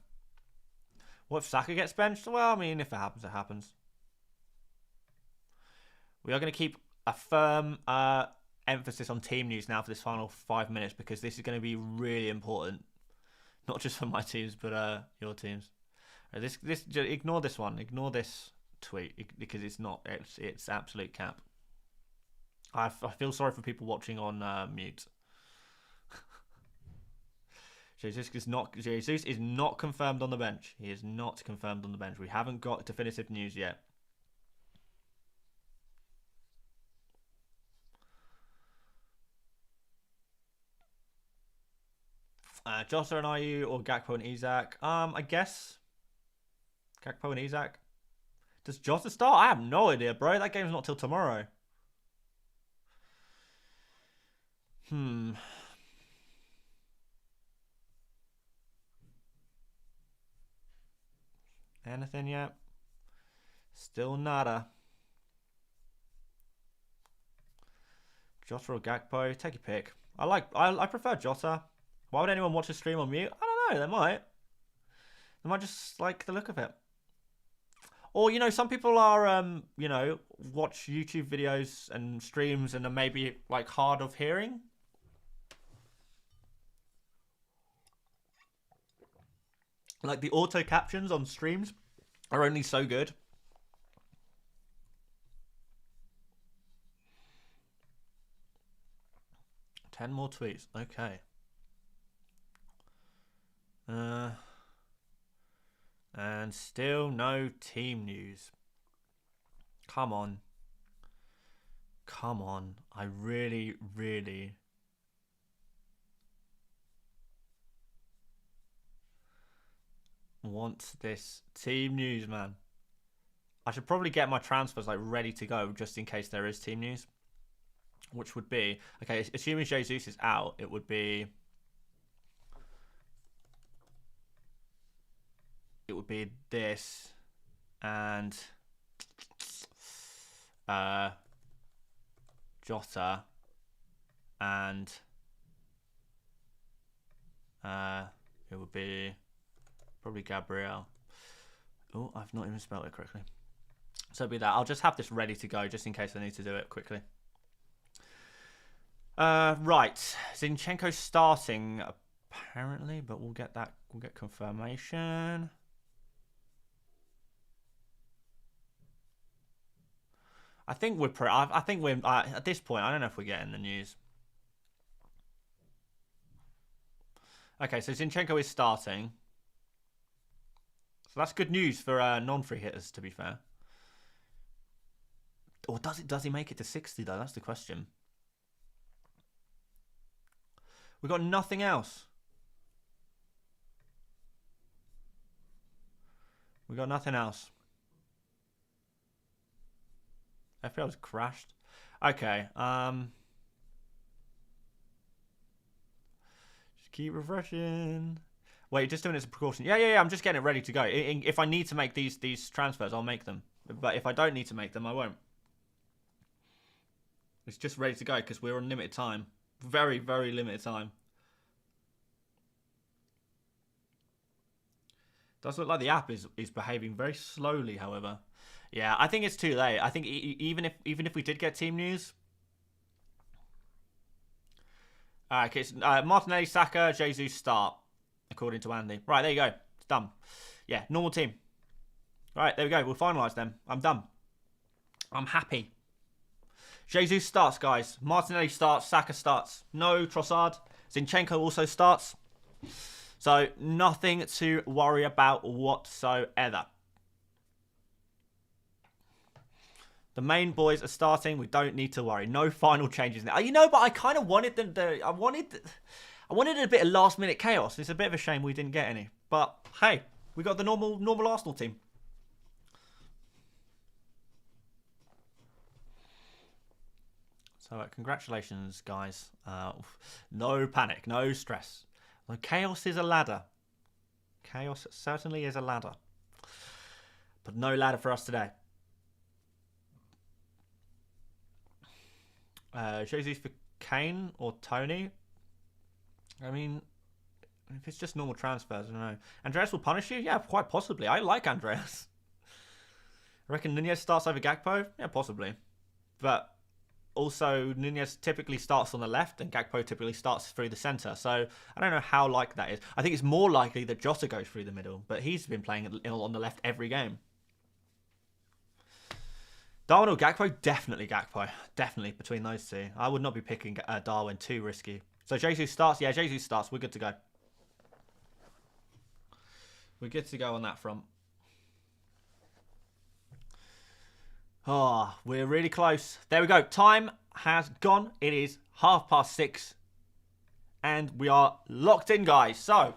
Speaker 1: What if Saka gets benched? Well, I mean, if it happens, it happens. We are going to keep a firm emphasis on team news now for this final 5 minutes because this is going to be really important. Not just for my teams, but your teams. Just ignore this one. Ignore this tweet because it's not. It's absolute cap. I feel sorry for people watching on mute. Jesus is not confirmed on the bench. He is not confirmed on the bench. We haven't got definitive news yet. Jota and IU or Gakpo and Isak? I guess Gakpo and Isak. Does Jota start? I have no idea, bro. That game's not till tomorrow. Anything yet? Still nada. Jota or Gakpo? Take your pick. I prefer Jota. Why would anyone watch a stream on mute? I don't know. They might. They might just like the look of it. Or, some people are, watch YouTube videos and streams and are maybe, like, hard of hearing. Like, the auto captions on streams are only so good. Ten more tweets. Okay. And still no team news. Come on. Come on. I really, really... want this team news, man. I should probably get my transfers like ready to go just in case there is team news. Which would be... Okay, assuming Jesus is out, it would be... It would be this and Jota and it would be probably Gabriel. Oh, I've not even spelled it correctly. So it'd be that. I'll just have this ready to go just in case I need to do it quickly. Right. Zinchenko's starting apparently, but we'll get that. We'll get confirmation. I think we're at this point. I don't know if we're getting the news. Okay, so Zinchenko is starting. So that's good news for non-free hitters, to be fair. Or does he make it to 60 though? That's the question. We got nothing else. We got nothing else. FPL's crashed. Okay. Just keep refreshing. Wait, you're just doing it as a precaution. Yeah. I'm just getting it ready to go. If I need to make these transfers, I'll make them. But if I don't need to make them, I won't. It's just ready to go because we're on limited time. Very, very limited time. Does look like the app is behaving very slowly, however. Yeah, I think it's too late. I think even if we did get team news. Okay, it's Martinelli, Saka, Jesus start, according to Andy. Right, there you go. It's done. Yeah, normal team. Right, there we go. We'll finalise them. I'm done. I'm happy. Jesus starts, guys. Martinelli starts. Saka starts. No Trossard. Zinchenko also starts. So, nothing to worry about whatsoever. The main boys are starting. We don't need to worry. No final changes now. You know, but I kind of wanted them to... I wanted a bit of last-minute chaos. It's a bit of a shame we didn't get any. But, hey, we got the normal Arsenal team. So, congratulations, guys. No panic. No stress. Well, chaos is a ladder. Chaos certainly is a ladder. But no ladder for us today. Jesus for Kane or Tony? I mean, if it's just normal transfers, I don't know. Andreas will punish you? Yeah, quite possibly. I like Andreas. I reckon Nunez starts over Gakpo? Yeah, possibly. But also, Nunez typically starts on the left and Gakpo typically starts through the centre. So, I don't know how likely that is. I think it's more likely that Jota goes through the middle. But he's been playing on the left every game. Darwin or Gakpo? Definitely Gakpo. Definitely between those two. I would not be picking Darwin. Too risky. So Jesus starts. Yeah, Jesus starts. We're good to go. We're good to go on that front. Oh, we're really close. There we go. Time has gone. It is 6:30. And we are locked in, guys. So,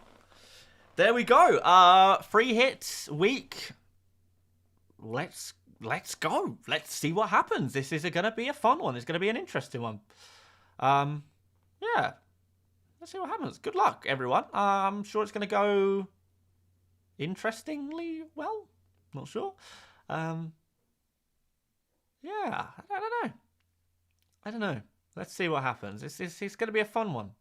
Speaker 1: there we go. Free hits week. Let's go. Let's see what happens. This is going to be a fun one. It's going to be an interesting one. Yeah. Let's see what happens. Good luck, everyone. I'm sure it's going to go interestingly well. Not sure. Yeah. I don't know. Let's see what happens. It's going to be a fun one.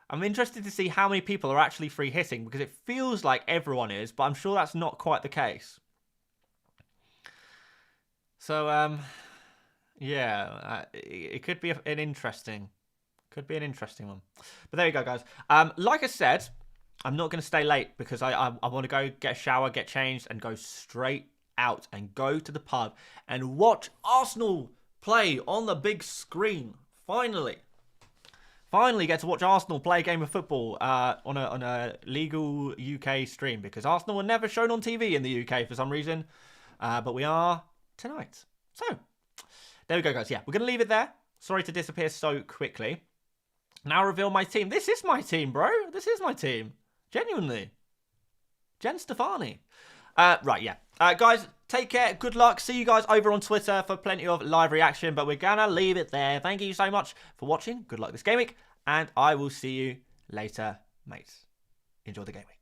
Speaker 1: I'm interested to see how many people are actually free hitting because it feels like everyone is, but I'm sure that's not quite the case. So, yeah, it could be an interesting one. But there you go, guys. Like I said, I'm not going to stay late because I want to go get a shower, get changed, and go straight out and go to the pub and watch Arsenal play on the big screen. Finally get to watch Arsenal play a game of football on a legal UK stream because Arsenal were never shown on TV in the UK for some reason, but we are tonight. So, there we go, guys. Yeah, we're going to leave it there. Sorry to disappear so quickly. Now reveal my team. This is my team, bro. This is my team. Genuinely. Jen Stefani. Right, yeah. Guys, take care. Good luck. See you guys over on Twitter for plenty of live reaction, but we're going to leave it there. Thank you so much for watching. Good luck this game week, and I will see you later, mates. Enjoy the game week.